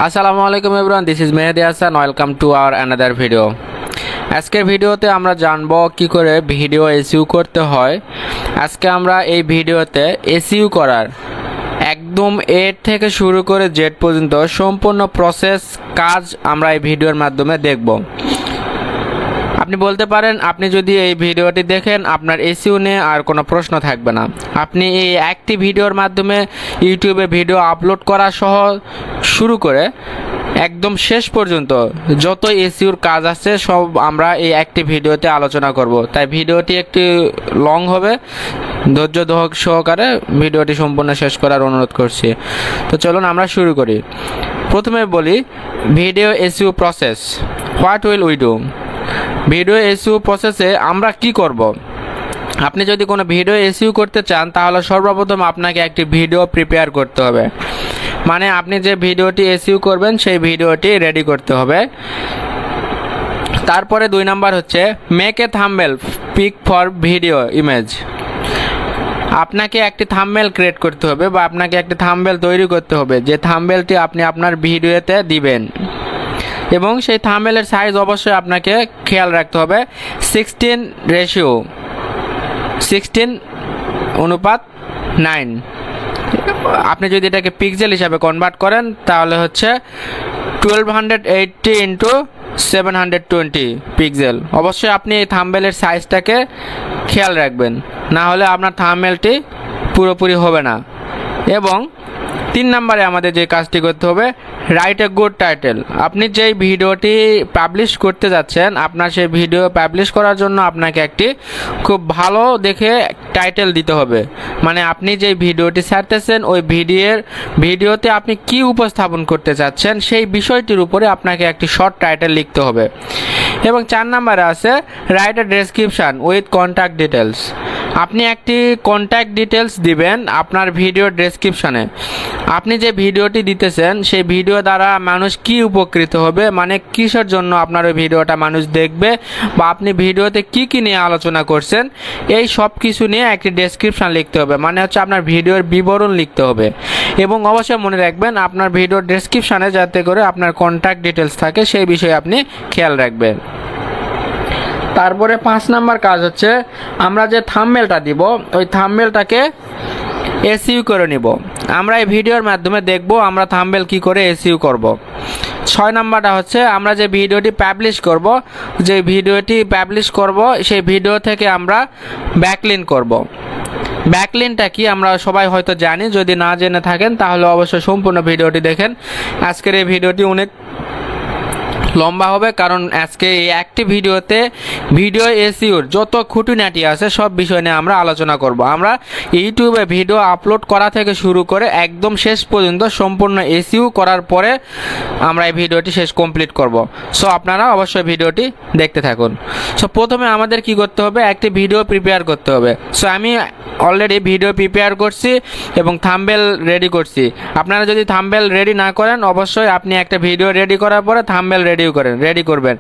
আসসালামু আলাইকুম everyone, this is Mehedi Hasan. Welcome to our another video. আজকের ভিডিওতে আমরা জানবো কি করে ভিডিও এসইউ করতে হয়। আজকে আমরা এই ভিডিওতে এসইউ করার একদম এ থেকে শুরু করে জেড পর্যন্ত সম্পূর্ণ প্রসেস কাজ আমরা এই ভিডিওর মাধ্যমে দেখব। আপনি বলতে পারেন, আপনি যদি এই ভিডিওটি দেখেন আপনার এসইউ নিয়ে আর কোনো প্রশ্ন থাকবে না। আপনি এই একটি ভিডিওর মাধ্যমে ইউটিউবে ভিডিও আপলোড করা সহ শুরু করে একদম শেষ পর্যন্ত যত এসইউর কাজ আছে সব আমরা এই একটি ভিডিওতে আলোচনা করব। তাই ভিডিওটি একটি লং হবে, ধৈর্য সহকারে ভিডিওটি সম্পূর্ণ শেষ করার অনুরোধ করছি। তো চলুন আমরা শুরু করি। প্রথমে বলি video SU process. What will we do? Video SU প্রসেসে আমরা কি করব? আপনি যদি কোনো ভিডিও এসইউ করতে চান তাহলে সর্বপ্রথম আপনাকে একটি ভিডিও প্রিপেয়ার করতে হবে। মানে আপনি যে ভিডিওটি এসইউ করবেন সেই ভিডিওটি রেডি করতে হবে। তারপরে 2 নাম্বার হচ্ছে make a thumbnail pic for video image. আপনাকে একটি থাম্বনেল ক্রিয়েট করতে হবে বা আপনাকে একটি থাম্বনেল তৈরি করতে হবে, যে থাম্বনেলটি আপনি আপনার ভিডিওতে দিবেন। এবং সেই থাম্বনেলের সাইজ অবশ্যই আপনাকে খেয়াল রাখতে হবে 16:9। আপনি যদি এটাকে পিক্সেল হিসাবে কনভার্ট করেন তাহলে হচ্ছে 1280x720 পিক্সেল। অবশ্যই আপনি এই থাম্বনেলের সাইজটাকে খেয়াল রাখবেন, না হলে আপনার থাম্বনেলটি পুরোপুরি হবে না। এবং 3 নম্বরে আমাদের যে কাজটি করতে হবে, রাইট এ গুড টাইটেল। আপনি যেই ভিডিওটি পাবলিশ করতে যাচ্ছেন, আপনার সেই ভিডিও পাবলিশ করার জন্য আপনাকে একটি খুব ভালো দেখে টাইটেল দিতে হবে। মানে আপনি যেই ভিডিওটি ছাড়তেছেন ওই ভিডিওতে আপনি কি উপস্থাপন করতে চাচ্ছেন সেই বিষয়টির উপরে আপনাকে একটি শর্ট টাইটেল লিখতে হবে। এবং 4 নম্বরে আছে write a description with contact details. আপনি একটি কন্ট্যাক্ট ডিটেলস দিবেন আপনার ভিডিওর ডেসক্রিপশনে। আপনি যে ভিডিওটি দিতেছেন সেই ভিডিও দ্বারা মানুষ কি উপকৃত হবে, মানে কিসের জন্য আপনার ওই ভিডিওটা মানুষ দেখবে, বা আপনি ভিডিওতে কি কি নিয়ে আলোচনা করছেন, এই সব কিছু নিয়ে একটি ডেসক্রিপশন লিখতে হবে। মানে হচ্ছে আপনার ভিডিওর বিবরণ লিখতে হবে। এবং অবশ্যই মনে রাখবেন আপনার ভিডিওর ডেসক্রিপশনে যাতে করে আপনার কন্ট্যাক্ট ডিটেলস থাকে সেই বিষয়ে আপনি খেয়াল রাখবেন। তারপরে 5 নাম্বার কাজ হচ্ছে আমরা যে থাম্বনেলটা দিব ওই থাম্বনেলটাকে এসইউ করে নিব। আমরা এই ভিডিওর মাধ্যমে দেখব আমরা থাম্বনেল কি করে এসইউ করব। 6 নাম্বারটা হচ্ছে আমরা যে ভিডিওটি পাবলিশ করব সেই ভিডিও থেকে আমরা ব্যাকলিঙ্ক করব। ব্যাকলিঙ্কটা কি আমরা সবাই হয়তো জানি, যদি না জেনে থাকেন তাহলে অবশ্যই সম্পূর্ণ ভিডিওটি দেখেন। আজকের এই ভিডিওটি অনেক লম্বা হবে, কারণ আজকে এই একটি ভিডিওতে ভিডিও এসইউর যত খুঁটিনাটি আছে সব বিষয় নিয়ে আমরা আলোচনা করব। আমরা ইউটিউবে ভিডিও আপলোড করা থেকে শুরু করে একদম শেষ পর্যন্ত সম্পূর্ণ এসইউ করার পরে আমরা এই ভিডিওটি কমপ্লিট করব। সো আপনারা অবশ্যই ভিডিওটি দেখতে থাকুন। সো প্রথমে আমাদের কি করতে হবে, একটি ভিডিও প্রিপেয়ার করতে হবে। সো আমি অলরেডি ভিডিও প্রিপেয়ার করছি এবং থাম্বনেল রেডি করছি। আপনারা যদি থাম্বনেল রেডি না করেন অবশ্যই আপনি একটা ভিডিও রেডি করার পরে থাম্বনেল রেডি করবেন।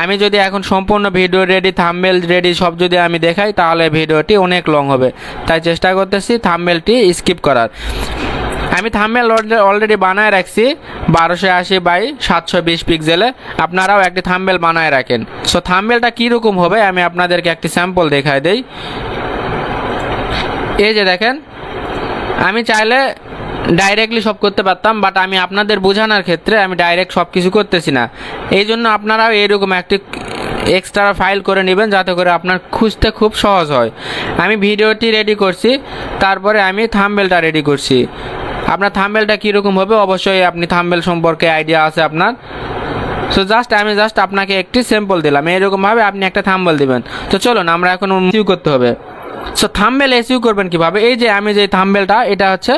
আমি যদি এখন সম্পূর্ণ ভিডিও রেডি, থাম্বনেল রেডি সব যদি আমি দেখাই তাহলে ভিডিওটি অনেক লং হবে। তাই চেষ্টা করতেছি থাম্বনেলটি স্কিপ করার। আমি থাম্বনেল অলরেডি বানায় রাখছি 1280x720 পিক্সেলে। আপনারাও একটি থাম্বনেল বানায় রাখেন। সো থাম্বনেলটা কীরকম হবে আমি আপনাদেরকে একটি স্যাম্পল দেখাই দেই। এই যে দেখেন, আমি চাইলে ডাইরেক্টলি সব করতে পারতাম, বাট আমি আপনাদের বোঝানোর ক্ষেত্রে আমি ডাইরেক্ট সব কিছু করতেছি না। এই জন্য আপনারাও এরকম একটি এক্সট্রা ফাইল করে নেবেন যাতে করে আপনার খুঁজতে খুব সহজ হয়। আমি ভিডিওটি রেডি করছি, তারপরে আমি থাম্বনেলটা রেডি করছি। আপনার থাম্বনেলটা কীরকম হবে অবশ্যই আপনি থাম্বনেল সম্পর্কে আইডিয়া আছে আপনার। সো আমি জাস্ট আপনাকে একটি স্যাম্পল দিলাম, এরকমভাবে আপনি একটা থাম্বনেল দিবেন। তো চলুন আমরা এখন এসইউ করতে হবে। সো থাম্বনেল এসইউ করবেন কিভাবে, এই যে আমি যে থাম্বনেলটা এটা হচ্ছে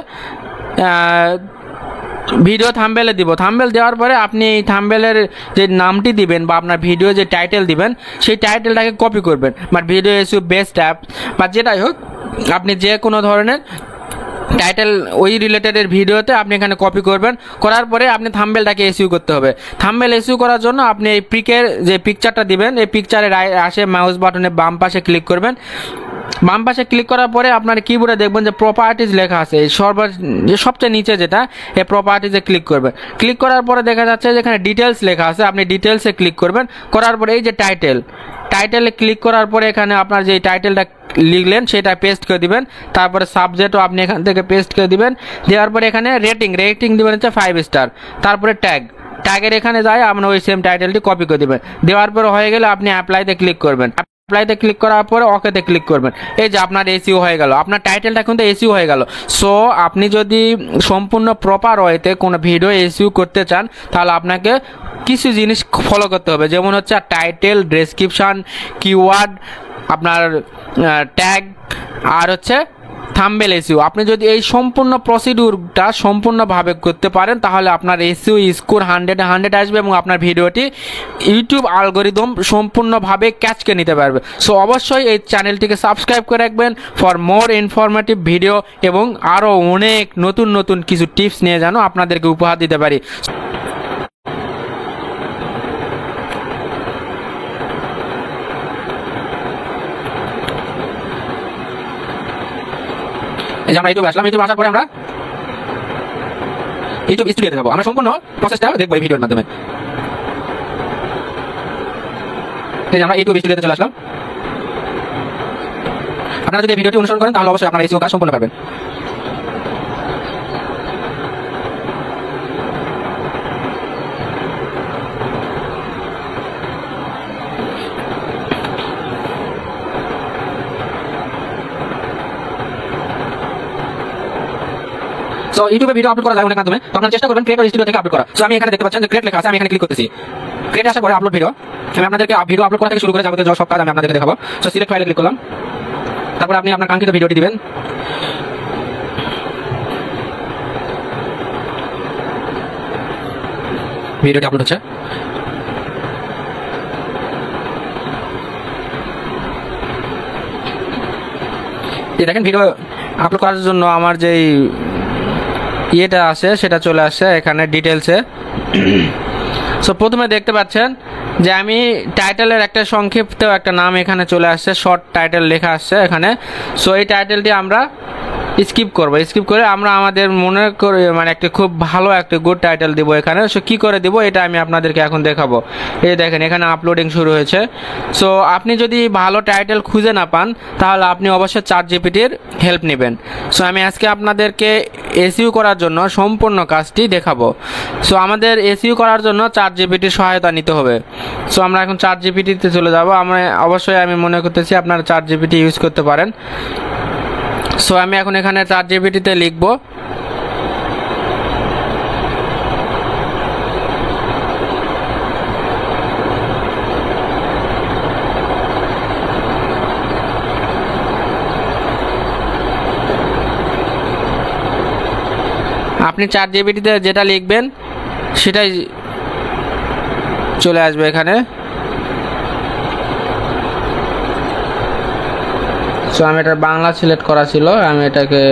ভিডিও থাম্বনেলে দিব। থাম্বনেল দেওয়ার পরে আপনি এই থাম্বনেলের যে নামটি দিবেন বা আপনার ভিডিও যে টাইটেল দিবেন সেই টাইটেলটাকে কপি করবেন। But video SU best app বা যেটাই হোক, আপনি যে কোনো ধরনের টাইটেল ওই রিলেটেডের ভিডিওতে আপনি এখানে কপি করবেন। করার পরে আপনি থাম্বনেলটাকে এসইউ করতে হবে। থাম্বনেল এসইউ করার জন্য আপনি এই পিকের যে পিকচারটা দিবেন এই পিকচারের আসে মাউস বাটনের বাম পাশে ক্লিক করবেন। বাম পাশে ক্লিক করার পরে আপনার কিবোর্ডে দেখবেন যে প্রপার্টিজ লেখা আছে, এই সবচেয়ে নিচে যেটা, এই প্রপার্টিজে ক্লিক করবেন। ক্লিক করার পরে দেখা যাচ্ছে যেখানে ডিটেলস লেখা আছে, আপনি ডিটেলসে ক্লিক করবেন। করার পরে এই যে টাইটেলে ক্লিক করার পরে এখানে আপনার যে টাইটেলটা লিখলেন সেটা পেস্ট করে দিবেন। তারপরে সাবজেক্টও আপনি এখান থেকে পেস্ট করে দিবেন। দেওয়ার পরে এখানে রেটিং দিবেন হচ্ছে 5 স্টার। তারপরে ট্যাগের এখানে যায় আপনি ওই সেম টাইটেলটি কপি করে দিবেন। দেওয়ার পরে হয়ে গেলে আপনি অ্যাপ্লাইতে ক্লিক করবেন। অ্যাপ্লাইতে ক্লিক করার পরে ওকেতে ক্লিক করবেন। এই যে আপনার এসইও হয়ে গেল, আপনার টাইটেলটা কিন্তু এসইও হয়ে গেল। সো আপনি যদি সম্পূর্ণ প্রপার ওয়েতে কোনো ভিডিও এসইও করতে চান তাহলে আপনাকে কিছু জিনিস ফলো করতে হবে, যেমন হচ্ছে টাইটেল, ডেসক্রিপশন, কিওয়ার্ড, আপনার ট্যাগ আর হচ্ছে থাম্বনেল এসইও। আপনি যদি এই সম্পূর্ণ প্রসিডিউরটা সম্পূর্ণভাবে করতে পারেন তাহলে আপনার এসইও স্কোর 100-এ 100 আসবে এবং আপনার ভিডিওটি ইউটিউব অ্যালগরিদম সম্পূর্ণভাবে ক্যাচ করে নিতে পারবে। সো অবশ্যই এই চ্যানেলটিকে সাবস্ক্রাইব করে রাখবেন ফর মোর ইনফরমেটিভ ভিডিও এবং আরও অনেক নতুন কিছু টিপস নিয়ে যেন আপনাদেরকে উপহার দিতে পারি। এই যে আমরা ইউটিউবে আসলাম, ইউটিউবে আসার পরে আমরা ইউটিউব স্টুডিওতে যাবো। আমরা সম্পূর্ণ প্রসেসটা দেখবো এই ভিডিওর মাধ্যমে। এই যে আমরা ইউটিউব স্টুডিওতে চলে আসলাম। আপনারা যদি এই ভিডিওটি অনুসরণ করেন তাহলে অবশ্যই আপনারা এসইও কাজ সম্পূর্ণ পারবেন। সো ইউটিউবে ভিডিও আপলোড করা যায় অনেক মাধ্যমে, তো আপনারা চেষ্টা করবেন ক্রিয়েটর স্টুডিও থেকে আপলোড করা। সো আমি এখানে দেখতে পাচ্ছেন যে ক্রিয়েট লেখা আছে, আমি এখানে ক্লিক করতেছি। ক্রিয়েট আসার পরে আপলোড ভিডিও, আমি আপনাদেরকে ভিডিও আপলোড করা থেকে শুরু করে যাবতীয় সব কাজ আমি আপনাদেরকে দেখাবো। সো সিলেক্ট ফাইলে ক্লিক করলাম, তারপর আপনি আপনার কাঙ্ক্ষিত ভিডিওটি দিবেন। ভিডিওটি আপলোড হচ্ছে। এই দেখেন ভিডিও আপলোড করার জন্য আমার যেই ইয়েটা আছে সেটা চলে আসছে এখানে ডিটেলসে। সো প্রথমে দেখতে পাচ্ছেন যে আমি টাইটেলের একটা সংক্ষিপ্ত একটা নাম এখানে চলে আসছে, শর্ট টাইটেল লেখা আসছে এখানে। সো এই টাইটেলটি আমরা স্কিপ করবো, স্কিপ করে আমরা আমাদের মনে করে মানে একটা খুব ভালো একটা গুড টাইটেল দিব এখানে। সো কী করে দিব এটা আমি আপনাদেরকে এখন দেখাবো। এই দেখেন এখানে আপলোডিং শুরু হয়েছে। সো আপনি যদি ভালো টাইটেল খুঁজে না পান তাহলে আপনি অবশ্যই চ্যাটজিপিটির হেল্প নেবেন। সো আমি আজকে আপনাদেরকে এসইও করার জন্য সম্পূর্ণ কাজটি দেখাবো। সো আমাদের এসইও করার জন্য চ্যাটজিপিটির সহায়তা নিতে হবে। সো আমরা এখন চ্যাটজিপিটিতে চলে যাব। আমি মনে করতেছি আপনারা চ্যাটজিপিটি ইউজ করতে পারেন। সো আমি এখন এখানে চ্যাটজিপিটিতে লিখব আপনি চ্যাটজিপিটিতে যেটা লিখবেন সেটাই চলে আসবে এখানে। সো আমি এটা বাংলা সিলেক্ট করা ছিল, আমি এটাকে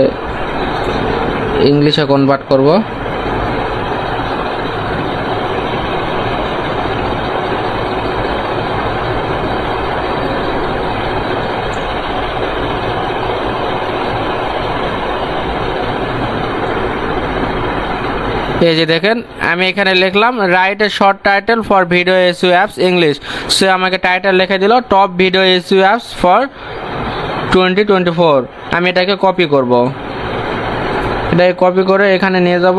ইংলিশে কনভার্ট করব। এই যে দেখেন আমি এখানে লিখলাম write a short title for video SEO apps English. সে আমাকে টাইটেল লিখে দিল top video SEO apps for 2024। আমি এটাকে কপি করব, এটাকে কপি করে এখানে নিয়ে যাব,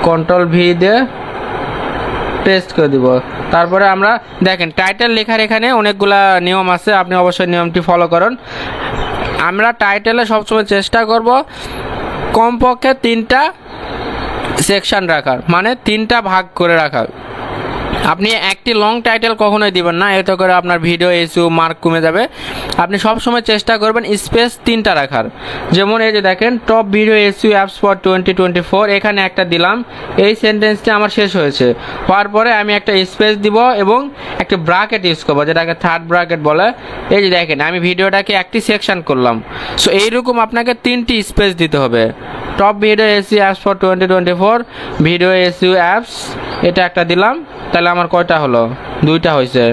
কন্ট্রোল ভি দিয়ে পেস্ট করে দিব। তারপরে আমরা দেখেন টাইটেল লেখার এখানে অনেকগুলা নিয়ম আছে, আপনি অবশ্যই নিয়মটি ফলো করুন। আমরা টাইটেলে সবসময় চেষ্টা করব কমপক্ষে 3টা সেকশন রাখার, মানে 3টা ভাগ করে রাখার। আপনি একটি লং টাইটেল কখনোই দিবেন না, এতে করে আপনার ভিডিও এসইও মার্ক কমে যাবে। আপনি সবসময় চেষ্টা করবেন স্পেস 3টা রাখার। যেমন এই যে দেখেন top video SEO apps for 2024, এখানে একটা দিলাম, এই সেন্টেন্সটি আমার শেষ হয়েছে। হওয়ার পরে আমি একটা স্পেস দিব এবং একটা ব্র্যাকেট ইউজ করবো, যেটাকে থার্ড ব্র্যাকেট বলে। এই যে দেখেন আমি ভিডিওটাকে একটি সেকশন করলাম। সো এইরকম আপনাকে 3টি স্পেস দিতে হবে। Top video SEO apps for 2024, video SEO apps, এটা একটা দিলাম। তাহলে আমার কয়টা হলো? 2টা হয়েছে।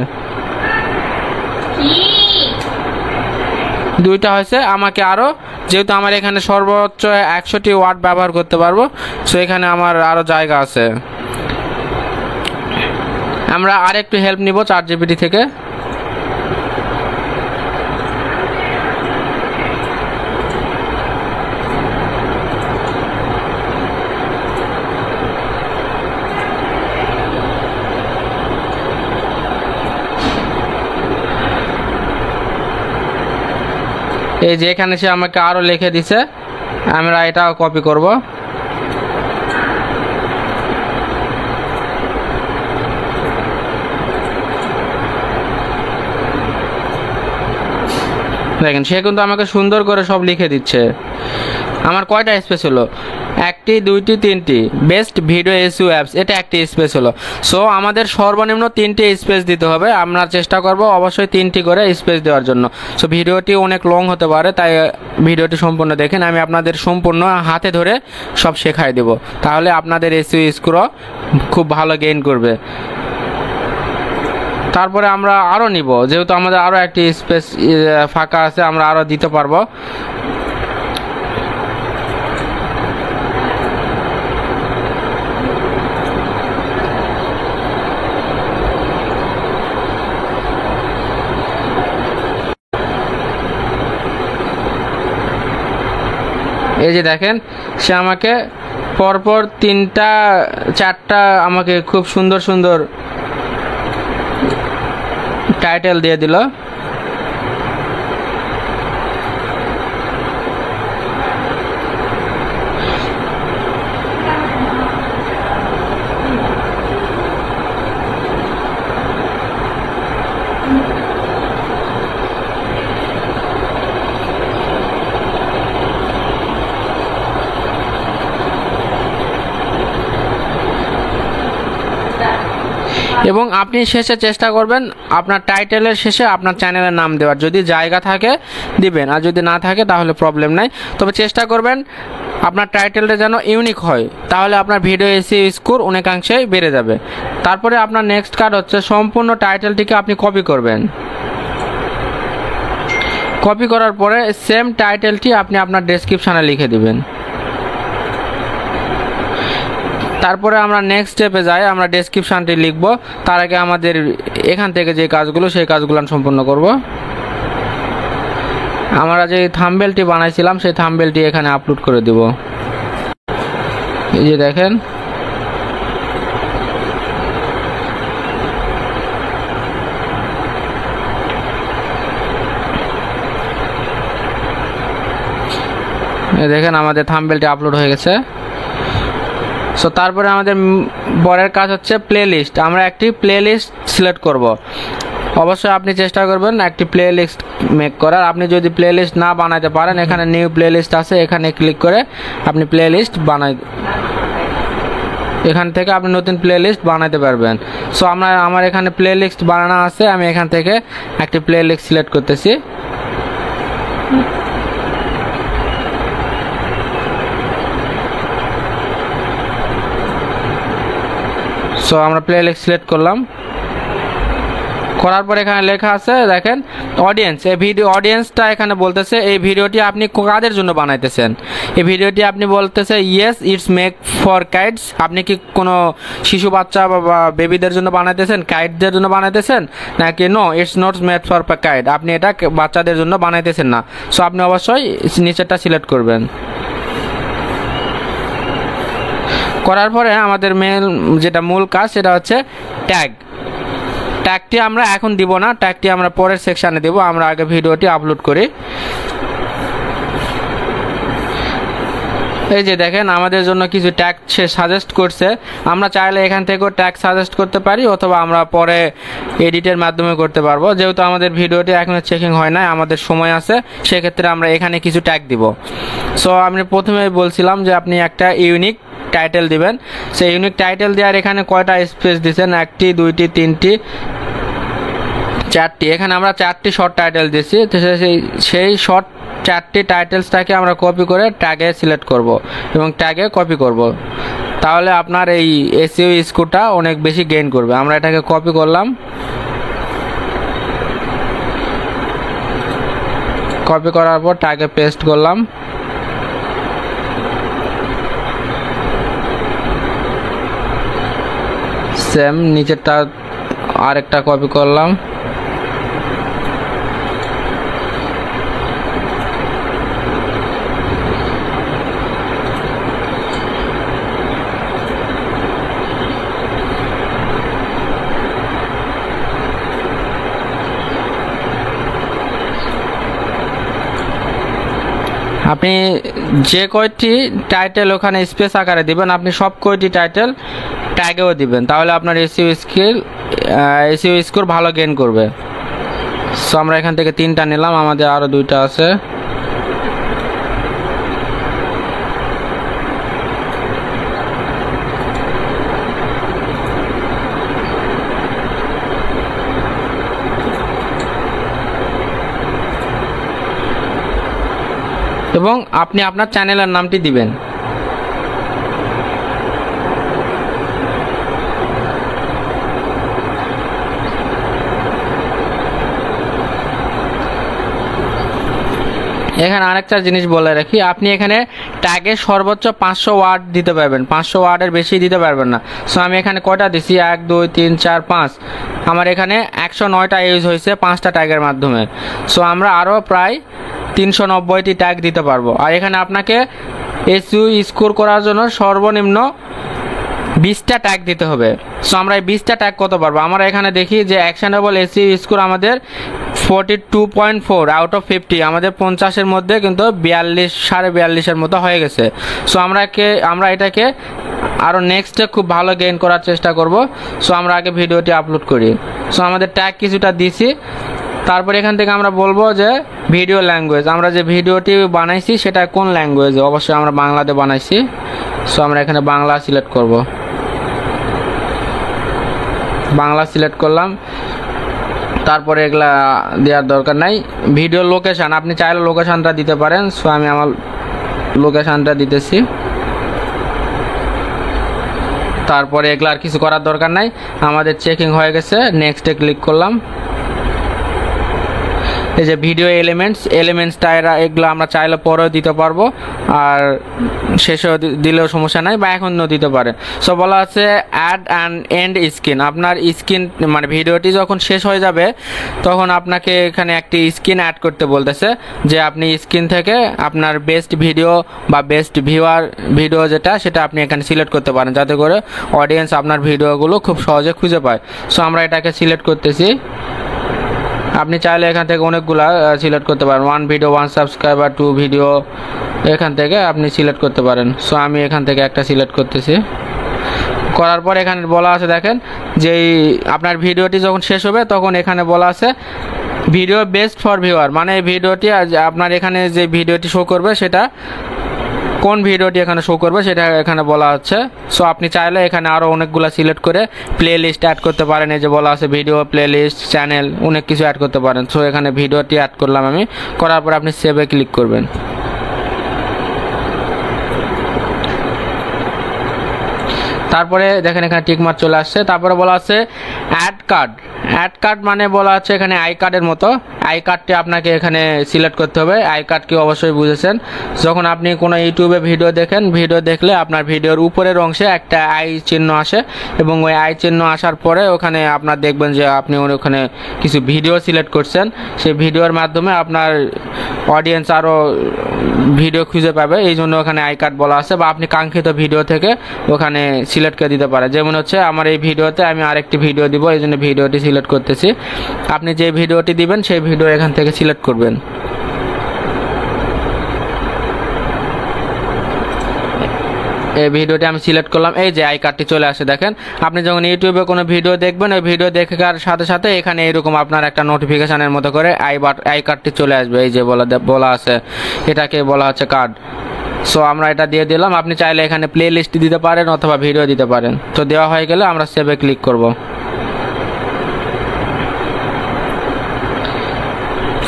দুইটা হয়েছে। আমাকে আরও, যেহেতু আমার এখানে সর্বোচ্চ 100টি ওয়াট ব্যবহার করতে পারবো, সো এখানে আমার আরও জায়গা আছে। আমরা আরেকটু হেল্প নিব ChatGPT থেকে। এই যে এখানে সে আমাকে আরও লিখে দিছে, আমরা এটাও কপি করব। দেখেন সে কিন্তু আমাকে সুন্দর করে সব লিখে দিচ্ছে। আমার কয়টা স্পেস হলো? 1টি 2টি 3টি। বেস্ট ভিডিও এসইও অ্যাপস, এটা একটি স্পেস হলো। সো আমাদের সর্বনিম্ন 3টি স্পেস দিতে হবে। আমরা চেষ্টা করব অবশ্যই 3টি করে স্পেস দেওয়ার জন্য। সো ভিডিওটি অনেক লং হতে পারে, তাই ভিডিওটি সম্পূর্ণ দেখেন। আমি আপনাদের সম্পূর্ণ হাতে ধরে সব শেখাই দেব, তাহলে আপনাদের এসইও স্কোর খুব ভালো গেইন করবে। তারপরে আমরা আরও নিব, যেহেতু আমাদের আরও একটি স্পেস ফাঁকা আছে, আমরা আরও দিতে পারবো। এই যে দেখেন সে আমাকে পরপর 3টা 4টা আমাকে খুব সুন্দর সুন্দর টাইটেল দিয়ে দিল। এবং আপনি শেষে চেষ্টা করবেন আপনার টাইটেলের শেষে আপনার চ্যানেলের নাম দেওয়ার। যদি জায়গা থাকে দিবেন, আর যদি না থাকে তাহলে প্রবলেম নাই। তবে চেষ্টা করবেন আপনার টাইটেলটা যেন ইউনিক হয়, তাহলে আপনার ভিডিও এসইও স্কোর অনেকাংশেই বেড়ে যাবে। তারপরে আপনার নেক্সট কাজ হচ্ছে সম্পূর্ণ টাইটেলটিকে আপনি কপি করবেন। কপি করার পরে সেম টাইটেলটি আপনি আপনার ডেসক্রিপশানে লিখে দিবেন। তারপরে আমরা নেক্সট স্টেপে যাই, আমরা ডেসক্রিপশানটি লিখব। তার আগে আমাদের এখান থেকে যে কাজগুলো, সেই কাজগুলো সম্পূর্ণ করব। আমরা যে থাম্বনেলটি বানাইছিলাম সেই থাম্বনেলটি এখানে আপলোড করে দেব। এই যে দেখেন আমাদের থাম্বনেলটি আপলোড হয়ে গেছে। সো তারপরে আমাদের পরের কাজ হচ্ছে প্লেলিস্ট। আমরা একটি প্লেলিস্ট সিলেক্ট করব। অবশ্যই আপনি চেষ্টা করবেন একটি প্লেলিস্ট মেক করার। আপনি যদি প্লেলিস্ট না বানাতে পারেন, এখানে নিউ প্লেলিস্ট আছে, এখানে ক্লিক করে আপনি প্লেলিস্ট এখান থেকে আপনি নতুন প্লেলিস্ট বানাতে পারবেন। সো আমার এখানে প্লেলিস্ট বানানো আছে, আমি এখান থেকে একটি প্লেলিস্ট সিলেক্ট করতেছি। সো আমরা প্লেলিস্ট সিলেক্ট করলাম। করার পর এখানে লেখা আছে দেখেন অডিয়েন্স। এই ভিডিও অডিয়েন্সটা এখানে বলতেছে এই ভিডিওটি আপনি কাদের জন্য বানাইতেছেন। এই ভিডিওটি আপনি বলতেছে yes it's make for kites. আপনি কি কোনো শিশু বাচ্চা বা বেবিদের জন্য বানাইতেছেন, কাইটদের জন্য বানাইতেছেন, নাকি no it's not made for kids, আপনি এটা বাচ্চাদের জন্য বানাইতেছেন না। সো আপনি অবশ্যই নিচেরটা সিলেক্ট করবেন। করার পরে আমাদের যেটা মূল কাজ সেটা হচ্ছে ট্যাগটি আমরা এখন দিব না, ট্যাগটি আমরা পরের সেকশানে দেব। আমরা আগে ভিডিওটি আপলোড করি। এই যে দেখেন আমাদের জন্য কিছু ট্যাগ সে সাজেস্ট করছে। আমরা চাইলে এখান থেকেও ট্যাগ সাজেস্ট করতে পারি, অথবা আমরা পরে এডিটের মাধ্যমে করতে পারবো। যেহেতু আমাদের ভিডিওটি এখনো চেকিং হয় না, আমাদের সময় আছে, সেক্ষেত্রে আমরা এখানে কিছু ট্যাগ দিব। সো আমি প্রথমেই বলছিলাম যে আপনি একটা ইউনিক টাইটেল দিবেন। সেই ইউনিক টাইটেল দেওয়ার এখানে কয়টা স্পেস দিচ্ছেন? 1টি 2টি 3টি 4টি। এখানে আমরা 4টি শর্ট টাইটেল দিচ্ছি। সেই শর্ট 4টি টাইটেলসটাকে আমরা কপি করে ট্যাগে সিলেক্ট করব এবং ট্যাগে কপি করব। তাহলে আপনার এই এসইও স্কোরটা অনেক বেশি গেইন করবে। আমরা এটাকে কপি করলাম। কপি করার পর ট্যাগে পেস্ট করলাম। সেম নিচেরটা আরেকটা কপি করলাম। আপনি যে কয়টি টাইটেল ওখানে স্পেস আকারে দিবেন আপনি সব কয়টি টাইটেল ট্যাগেও দিবেন, তাহলে আপনার এসইও স্কোর ভালো গেইন করবে। সো আমরা এখান থেকে 3টা নিলাম, আমাদের আরও 2টা আছে। এবং আপনি আপনার চ্যানেলের নামটি দিবেন। এখানে আরেকটা জিনিস বলে রাখি, আপনি এখানে ট্যাগে সর্বোচ্চ 500 ওয়ার্ড দিতে পারবেন, 500 ওয়ার্ডের বেশি দিতে পারবেন না। সো আমি এখানে কয়টা দিছি, 1 2 3 4 5, আমার এখানে 109টা ইউজ হয়েছে 5টা ট্যাগের মাধ্যমে। সো আমরা আরও প্রায় 390টি ট্যাগ দিতে পারবো। আর এখানে আপনাকে এসইও স্কোর করার জন্য সর্বনিম্ন 20টা ট্যাগ দিতে হবে। সো আমরা এই 20টা ট্যাগ কত পারবো, আমরা এখানে দেখি যে অ্যাকশনেবল এসইও স্কোর আমাদের 42.4 আউট অফ 50, আমাদের 50-এর মধ্যে কিন্তু 42 42.5-এর মতো হয়ে গেছে। সো আমরা এটাকে আরও নেক্সটে খুব ভালো গেইন করার চেষ্টা করব। সো আমরা আগে ভিডিওটি আপলোড করি। সো আমাদের ট্যাগ কিছুটা দিছি, তারপর এখান থেকে আমরা বলবো যে ভিডিও ল্যাঙ্গুয়েজ, আমরা যে ভিডিওটি বানাইছি সেটা কোন ল্যাঙ্গুয়েজে, অবশ্যই আমরা বাংলাতে বানাইছি। সো আমরা এখানে বাংলা সিলেক্ট করব, বাংলা সিলেক্ট করলাম। তারপরে এগুলা দেওয়ার দরকার নাই। ভিডিও লোকেশান, আপনি চাইলে লোকেশানটা দিতে পারেন। সো আমি আমার লোকেশানটা দিতেছি। তারপরে এগুলা আর কিছু করার দরকার নাই, আমাদের চেকিং হয়ে গেছে। নেক্সটে ক্লিক করলাম। এই যে ভিডিও এলিমেন্টসটা এগুলো আমরা চাইলে পরেও দিতে পারবো, আর শেষেও দিলেও সমস্যা নাই, বা এখনও দিতে পারে। সো বলা আছে অ্যাড অ্যান্ড এন্ড স্ক্রিন, আপনার স্ক্রিন মানে ভিডিওটি যখন শেষ হয়ে যাবে তখন আপনাকে এখানে একটি স্ক্রিন অ্যাড করতে বলতেছে, যে আপনি স্ক্রিন থেকে আপনার বেস্ট ভিডিও বা বেস্ট ভিডিও সেটা আপনি এখানে সিলেক্ট করতে পারেন, যাতে করে অডিয়েন্স আপনার ভিডিওগুলো খুব সহজে খুঁজে পায়। সো আমরা এটাকে সিলেক্ট করতেছি। আপনি চাইলে এখান থেকে অনেকগুলা সিলেক্ট করতে পারেন, 1 ভিডিও 1 সাবস্ক্রাইবার, 2 ভিডিও, এখান থেকে আপনি সিলেক্ট করতে পারেন। সো আমি এখান থেকে একটা সিলেক্ট করতেছি। করার পর এখানে বলা আছে দেখেন যে আপনার ভিডিওটি যখন শেষ হবে তখন এখানে বলা আছে ভিডিও বেস্ট ফর ভিউয়ার, মানে ভিডিওটি আপনার এখানে যে ভিডিওটি শো করবে সেটা কোন ভিডিওটি এখানে শো করবে সেটা এখানে বলা হচ্ছে। সো আপনি চাইলে এখানে আরও অনেকগুলো সিলেক্ট করে প্লে লিস্ট অ্যাড করতে পারেন। এই যে বলা আছে ভিডিও, প্লে লিস্ট, চ্যানেল, অনেক কিছু অ্যাড করতে পারেন। সো এখানে ভিডিওটি অ্যাড করলাম আমি, করার পর আপনি সেভে ক্লিক করবেন। তারপরে দেখেন এখানে টিকমার্ক চলে আসছে। তারপরে বলা আছে অ্যাড কার্ড মানে বলা আছে এখানে আই কার্ডের মতো, আই কার্ডটি আপনাকে এখানে সিলেক্ট করতে হবে। আই কার্ড কি অবশ্যই বুঝেছেন, যখন আপনি কোনো ইউটিউবে ভিডিও দেখেন, ভিডিও দেখলে আপনার ভিডিওর উপরের অংশে একটা আই চিহ্ন আসে, এবং ওই আই চিহ্ন আসার পরে ওখানে আপনার দেখবেন যে আপনি ওখানে কিছু ভিডিও সিলেক্ট করছেন, সেই ভিডিওর মাধ্যমে আপনার অডিয়েন্স আরও ভিডিও খুঁজে পাবে, এই জন্য ওখানে আই কার্ড বলা আছে। বা আপনি কাঙ্ক্ষিত ভিডিও থেকে ওখানে সিলেক্ট করে দিতে পারেন। যেমন হচ্ছে আমার এই ভিডিওতে আমি আরেকটি ভিডিও দিব, এই জন্য ভিডিওটি সিলেক্ট করতেছি। আপনি যে ভিডিওটি দিবেন সেই ভিডিও এখান থেকে সিলেক্ট করবেন। এই ভিডিওটি আমি সিলেক্ট করলাম, এই যে আই কার্ডটি চলে আসে। দেখেন আপনি যখন ইউটিউবে কোনো ভিডিও দেখবেন, ওই ভিডিও দেখার সাথে সাথে এখানে এরকম আপনার একটা নোটিফিকেশনের মতো করে আই কার্ডটি চলে আসবে। এই যে বলা আছে এটাকে বলা হচ্ছে কার্ড। সো আমরা এটা দিয়ে দিলাম। আপনি চাইলে এখানে প্লে লিস্ট দিতে পারেন অথবা ভিডিও দিতে পারেন। তো দেওয়া হয়ে গেলে আমরা সেভে ক্লিক করব।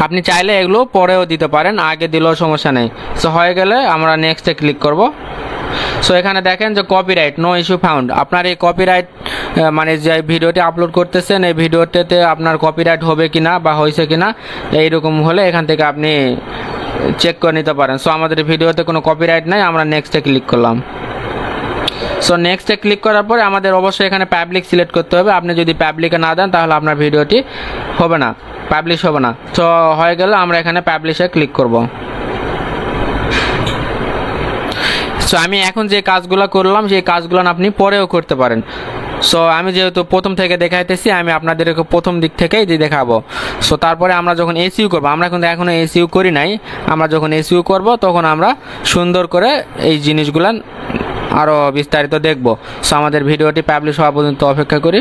আপনি চাইলে এগুলো পরেও দিতে পারেন, আগে দিলেও সমস্যা নেই। সো হয়ে গেলে আমরা নেক্সটে ক্লিক করব। সো এখানে দেখেন যে কপিরাইট, নো ইস্যু ফাউন্ড, আপনার এই কপিরাইট মানে যে ভিডিওটি আপলোড করতেছেন এই ভিডিওটিতে আপনার কপিরাইট হবে কিনা বা হয়েছে কিনা, এইরকম হলে এখান থেকে আপনি চেক করে নিতে পারেন। সো আমাদের ভিডিওতে কোনো কপিরাইট নাই, আমরা নেক্সটে ক্লিক করলাম। সো নেক্সটে ক্লিক করার পরে আমাদের অবশ্যই এখানে পাবলিক সিলেক্ট করতে হবে। আপনি যদি পাবলিকে না দেন তাহলে আপনার ভিডিওটি হবে না, পাবলিশ হবে না। সো হয়ে গেলে আমরা এখানে পাবলিশে ক্লিক করব। সো আমি এখন যে কাজগুলো করলাম সেই কাজগুলো আপনি পরেও করতে পারেন। সো আমি যেহেতু প্রথম থেকে দেখাইতেছি, আমি আপনাদেরকে প্রথম দিক থেকেই দেখাবো। সো তারপরে আমরা যখন এসইউ করবো, আমরা কিন্তু এখনও এসইউ করি নাই, আমরা যখন এসইউ করব তখন আমরা সুন্দর করে এই জিনিসগুলো আরও বিস্তারিত দেখব। সো আমাদের ভিডিওটি পাবলিশ হওয়া পর্যন্ত অপেক্ষা করি।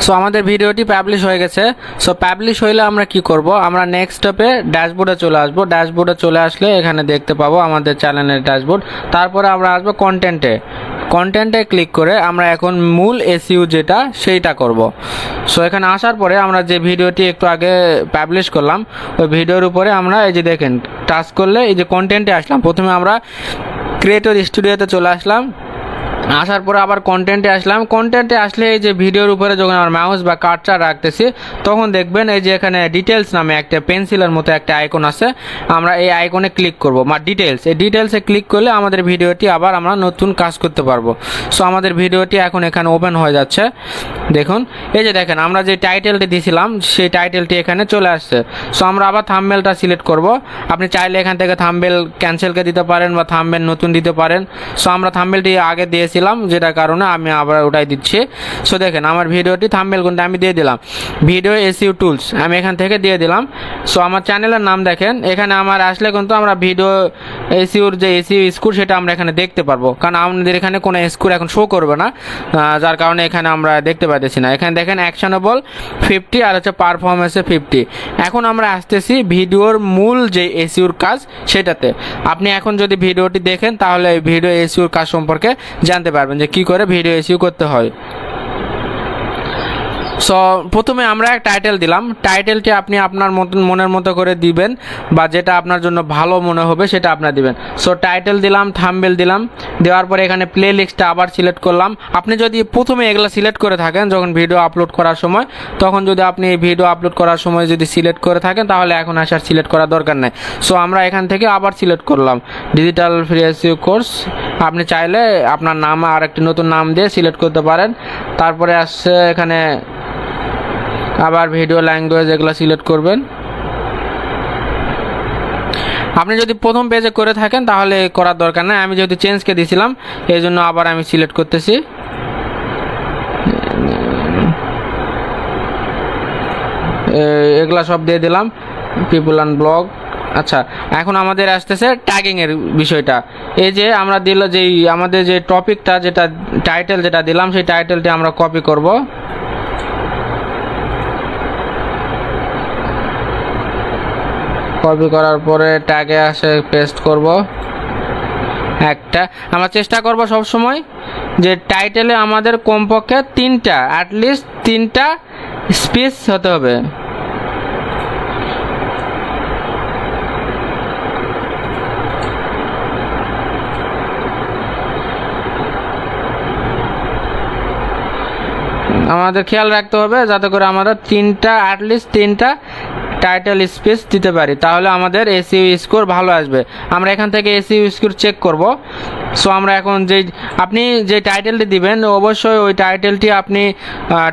সো আমাদের ভিডিওটি পাবলিশ হয়ে গেছে। সো পাবলিশ হইলে আমরা কি করব, আমরা নেক্সট স্টেপে ড্যাশবোর্ডে চলে আসব। ড্যাশবোর্ডে চলে আসলে এখানে দেখতে পাবো আমাদের চ্যানেলের ড্যাশবোর্ড। তারপরে আমরা আসবো কন্টেন্টে ক্লিক করে আমরা এখন মূল এসইউ যেটা সেইটা করব। সো এখানে আসার পরে আমরা যে ভিডিওটি একটু আগে পাবলিশ করলাম ওই ভিডিওর উপরে আমরা এই যে দেখেন টাচ করলে এই যে কন্টেন্টে আসলাম। প্রথমে আমরা ক্রিয়েটর স্টুডিওতে চলে আসলাম, আসার পরে আবার কন্টেন্টে আসলাম। কন্টেন্টে আসলে এই যে ভিডিওর উপরে যখন আমরা মাউস বা কার্সার রাখতেছি তখন দেখবেন এই যে এখানে ডিটেলস নামে একটা পেন্সিলের মতো একটা আইকন আছে, আমরা এই আইকনে ক্লিক করব বা ডিটেলস, এই ডিটেলসে ক্লিক করলে আমাদের ভিডিওটি আবার আমরা নতুন কাজ করতে পারবো। সো আমাদের ভিডিওটি এখন এখানে ওপেন হয়ে যাচ্ছে। দেখুন এই যে দেখেন আমরা যে টাইটেলটি দিয়েছিলাম সেই টাইটেলটি এখানে চলে আসছে। সো আমরা আবার থাম্বনেলটা সিলেক্ট করব। আপনি চাইলে এখান থেকে থাম্বনেল ক্যান্সেলকে দিতে পারেন বা থাম্বনেল নতুন দিতে পারেন। সো আমরা থাম্বনেলটি আগে দিয়েছিলাম যেটার কারণে আমি আবার ওটাই দিচ্ছি। সো দেখেন আমার ভিডিওটি থাম্বনেল কোনটা আমি দিয়ে দিলাম, ভিডিও এসইউ টুলস আমি এখান থেকে দিয়ে দিলাম। সো আমার চ্যানেলের নাম দেখেন এখানে আমার আসলে কিন্তু আমরা ভিডিও এসইউর যে এসইউ স্কোর সেটা আমরা এখানে দেখতে পারবো, কারণ আমাদের এখানে কোনো স্কোর এখন শো করবে না, যার কারণে এখানে আমরা দেখতে পাচ্ছি না। এখানে দেখেন অ্যাকশনেবল 50 আর হচ্ছে পারফরমেন্সে 50। এখন আমরা আসতেছি ভিডিওর মূল যে এসইউর কাজ সেটাতে। আপনি এখন যদি ভিডিওটি দেখেন তাহলে ভিডিও এসইউর কাজ সম্পর্কে জানতে পারবেন যে কি করে ভিডিও এসইউ করতে হয়। সো প্রথমে আমরা এক টাইটেল দিলাম, টাইটেলটি আপনি আপনার মনের মতো করে দিবেন বা যেটা আপনার জন্য ভালো মনে হবে সেটা আপনার দিবেন। সো টাইটেল দিলাম, থাম্বনেল দিলাম, দেওয়ার পরে এখানে প্লে লিস্টটা আবার সিলেক্ট করলাম। আপনি যদি প্রথমে এগুলো সিলেক্ট করে থাকেন যখন ভিডিও আপলোড করার সময়, তখন যদি আপনি ভিডিও আপলোড করার সময় যদি সিলেক্ট করে থাকেন তাহলে এখন আসার সিলেক্ট করার দরকার নেই। সো আমরা এখান থেকে আবার সিলেক্ট করলাম ডিজিটাল ফ্রি এসইউ কোর্স। আপনি চাইলে আপনার নাম আর একটি নতুন নাম দিয়ে সিলেক্ট করতে পারেন। তারপরে আসছে এখানে আবার ভিডিও ল্যাঙ্গুয়েজ, এগুলো সিলেক্ট করবেন। আপনি যদি প্রথম পেজে করে থাকেন তাহলে করার দরকার নাই, আমি যেহেতু চেঞ্জকে দিয়েছিলাম এই জন্য আবার আমি সিলেক্ট করতেছি। এগুলা সব দিয়ে দিলাম, পিপল অ্যান্ড ব্লগ। আচ্ছা এখন আমাদের আসতেছে ট্যাগিংয়ের বিষয়টা। এই যে আমরা দিল যেই আমাদের যে টপিকটা যেটা টাইটেল যেটা দিলাম সেই টাইটেলটি আমরা কপি করব। কপি করার পরে ট্যাগে আসে পেস্ট করব একটা। আমরা চেষ্টা করব সব সময় যে টাইটেলে আমাদের কমপক্ষে অ্যাটলিস্ট তিনটা স্পেস হতে হবে। আমাদের খেয়াল রাখতে হবে যাতে করে আমরা অ্যাটলিস্ট তিনটা টাইটেল স্পেস দিতে পারি, তাহলে আমাদের এসইউ স্কোর ভালো আসবে। আমরা এখান থেকে এসইউ স্কোর চেক করব। সো আমরা এখন আপনি যে টাইটেলটি দিবেন অবশ্যই ওই টাইটেলটি আপনি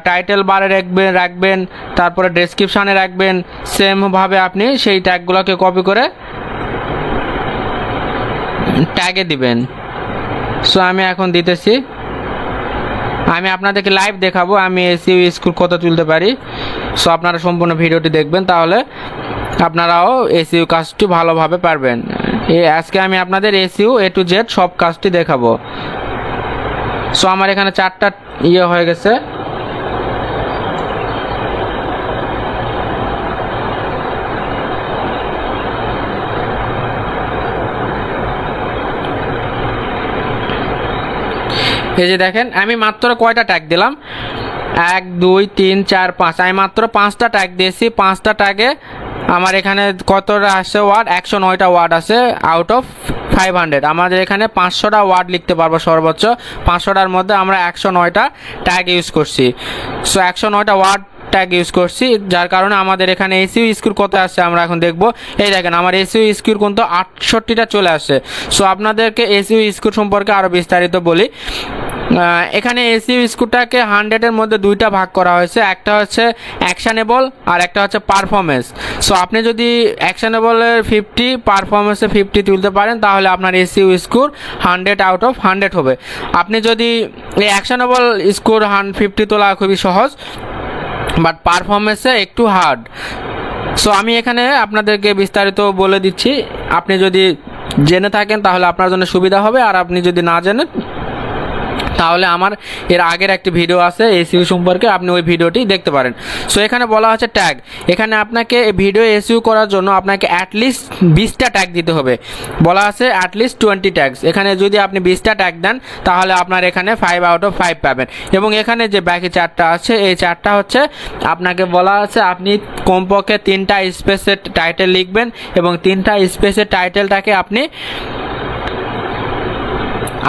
টাইটেল বারে রাখবেন, তারপরে ডেসক্রিপশানে রাখবেন। সেমভাবে আপনি সেই ট্যাগগুলোকে কপি করে ট্যাগে দিবেন। সো আমি এখন দিতেছি, আমি আপনাদেরকে লাইভ দেখাবো আমি এসইউ স্কোর কত তুলতে পারি। সো আপনারা সম্পূর্ণ ভিডিওটি দেখবেন তাহলে আপনারাও এসইউ কাজটি ভালোভাবে পারবেন। আজকে আমি আপনাদের এসইউ A to Z সব কাজটি দেখাবো। সো আমার এখানে 4টা হয়ে গেছে। এই যে দেখেন আমি মাত্র কয়টা ট্যাগ দিলাম, 1 2 3 4 5, আমি মাত্র 5টা ট্যাগ দিয়েছি। 5টা ট্যাগে আমার এখানে কতটা আসছে ওয়ার্ড, 109টা ওয়ার্ড আছে আউট অফ 500। আমাদের এখানে 500টা ওয়ার্ড লিখতে পারবো সর্বোচ্চ। 500টার মধ্যে আমরা 109টা ট্যাগ ইউজ করছি। সো 109টা ওয়ার্ড ট্যাগ ইউজ করছি, যার কারণে আমাদের এখানে এসইও স্কোর কত আসছে আমরা এখন দেখব। এই দেখেন আমার এসইও স্কোর কিন্তু 68টা চলে আসছে। সো আপনাদেরকে এসইও স্কোর সম্পর্কে আরও বিস্তারিত বলি। এখানে এসইও স্কোরটাকে 100-এর মধ্যে দুইটা ভাগ করা হয়েছে, একটা হচ্ছে অ্যাকশনেবল আর একটা হচ্ছে পারফরমেন্স। সো আপনি যদি অ্যাকশনেবলের 50, পারফরমেন্সে 50 তুলতে পারেন তাহলে আপনার এসইও স্কোর 100/100 হবে। আপনি যদি এই অ্যাকশনেবল স্কোর 50 তোলা খুবই সহজ, বাট পারফরমেন্সে একটু হার্ড। সো আমি এখানে আপনাদেরকে বিস্তারিত বলে দিচ্ছি, আপনি যদি জেনে থাকেন তাহলে আপনার জন্য সুবিধা হবে, আর আপনি যদি না জানেন তাহলে আমার এর আগের একটি ভিডিও আছে এসইও সম্পর্কে, আপনি ওই ভিডিওটি দেখতে পারেন। সো এখানে বলা হচ্ছে ট্যাগ। এখানে আপনাকে ভিডিও এসইও করার জন্য আপনাকে অ্যাটলিস্ট 20টা ট্যাগ দিতে হবে। বলা আছে অ্যাটলিস্ট 20 ট্যাগস। এখানে যদি আপনি 20টা ট্যাগ দেন তাহলে আপনার এখানে 5/5 পাবেন। এবং এখানে যে বাকি 4টা আছে, এই 4টা হচ্ছে আপনাকে বলা আছে আপনি কমপক্ষে 3টা স্পেসের টাইটেল লিখবেন, এবং 3টা স্পেসের টাইটেলটাকে আপনি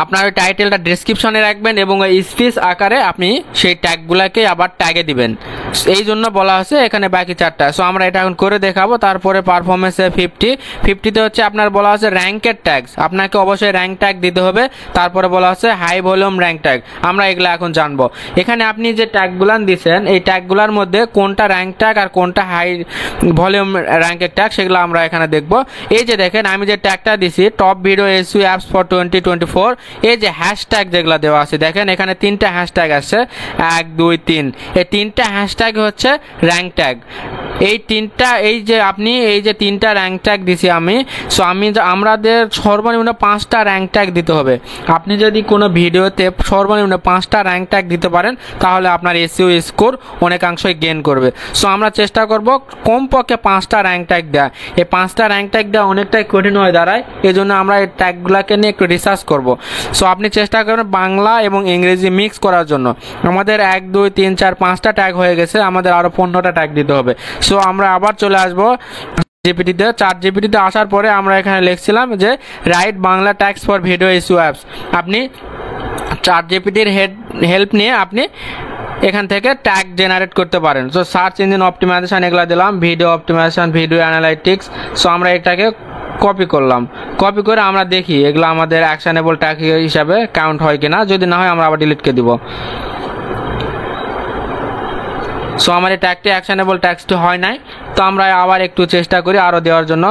আপনার ওই টাইটেলটা ডেসক্রিপশনে রাখবেন এবং ওই স্পেস আকারে আপনি সেই ট্যাগগুলোকে আবার ট্যাগে দিবেন। এই জন্য বলা হচ্ছে এখানে বাকি 4টা। সো আমরা এটা এখন করে দেখাবো। তারপরে পারফরমেন্সে 50তে হচ্ছে আপনার বলা হচ্ছে র্যাঙ্কের ট্যাগস, আপনাকে অবশ্যই র্যাঙ্ক ট্যাগ দিতে হবে। তারপরে বলা হচ্ছে হাই ভলিউম র্যাঙ্ক ট্যাগ, আমরা এগুলো এখন জানবো। এখানে আপনি যে ট্যাগগুলো দিচ্ছেন এই ট্যাগগুলোর মধ্যে কোনটা র্যাঙ্ক ট্যাগ আর কোনটা হাই ভলিউম র্যাঙ্কের ট্যাগ সেগুলো আমরা এখানে দেখবো। এই যে দেখেন আমি যে ট্যাগটা দিছি top video SEO apps for 2024, এই যে হ্যাশট্যাগ যেগুলো দেওয়া আছে দেখেন এখানে 3টা হ্যাশট্যাগ আছে, 1 2 3। এই 3টা হ্যাশট্যাগ হচ্ছে র্যাঙ্ক ট্যাগ। এই 3টা র্যাঙ্ক ট্যাগ দিছি আমি। সো আমাদের সর্বনিম্ন 5টা র্যাঙ্ক ট্যাগ দিতে হবে। আপনি যদি কোনো ভিডিওতে সর্বনিম্ন 5টা র্যাঙ্ক ট্যাগ দিতে পারেন তাহলে আপনার এসইও স্কোর অনেকাংশই গেইন করবে। সো আমরা চেষ্টা করব কমপক্ষে 5টা র্যাঙ্ক ট্যাগ দেওয়া। এই 5টা র্যাঙ্ক ট্যাগ দেওয়া অনেকটাই কঠিন হয়ে দাঁড়ায়, এই জন্য আমরা এই ট্যাগগুলোকে নিয়ে একটু রিসার্চ করব। সো আপনি চেষ্টা করবেন বাংলা এবং ইংরেজি মিক্স করার জন্য। আমাদের 1 2 3 4 5টা ট্যাগ হয়ে গেছে, আমাদের আরও 15টা ট্যাগ দিতে হবে। সো আমরা আবার চলে আসবো চ্যাট জিপিটিতে আসার পরে আমরা এখানে লিখছিলাম যে right Bangla tags for video SEO apps. আপনি চ্যাট জিপিটির হেল্প নিয়ে আপনি এখান থেকে ট্যাগ জেনারেট করতে পারেন। সো সার্চ ইঞ্জিন অপটিমাইজেশন এগুলো দিলাম, video optimisation, video analytics. So আমরা এটাকে কপি করলাম, কপি করে আমরা দেখি এগুলো আমাদের অ্যাকশনেবল ট্যাগ হিসাবে কাউন্ট হয় কিনা। যদি না হয় আমরা আবার ডিলিট করে দিব। সো আমার এই ট্যাগটি অ্যাকশনেবল ট্যাগসটি হয় নাই, তো আমরা আবার একটু চেষ্টা করি আরও দেওয়ার জন্য।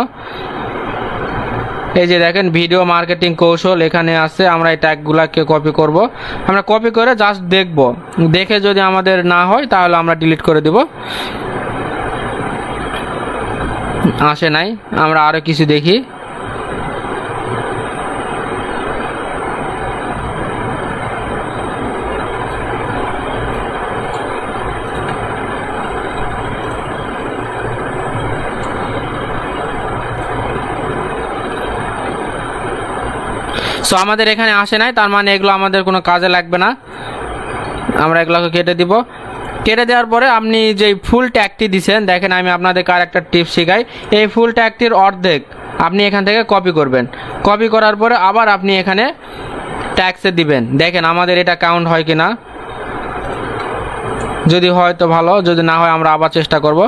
এই যে দেখেন ভিডিও মার্কেটিং কৌশল এখানে আছে, আমরা এই ট্যাগগুলোকে কপি করব। আমরা কপি করে জাস্ট দেখব, দেখে যদি আমাদের না হয় তাহলে আমরা ডিলিট করে দেব। আসে নাই, আমরা আরও কিছু দেখি। সো আমাদের এখানে আসে নাই, তার মানে এগুলো আমাদের কোনো কাজে লাগবে না। আমরা এগুলোকে কেটে দিব। কেটে দেওয়ার পরে আপনি যে ফুল ট্যাগটি দিচ্ছেন দেখেন আমি আপনাদেরকে আর একটা টিপস শেখাই। এই ফুল ট্যাগটির অর্ধেক আপনি এখান থেকে কপি করবেন। কপি করার পরে আবার আপনি এখানে ট্যাগসে দিবেন। দেখেন আমাদের এটা কাউন্ট হয় কি না, যদি হয় তো ভালো, যদি না হয় আমরা আবার চেষ্টা করব।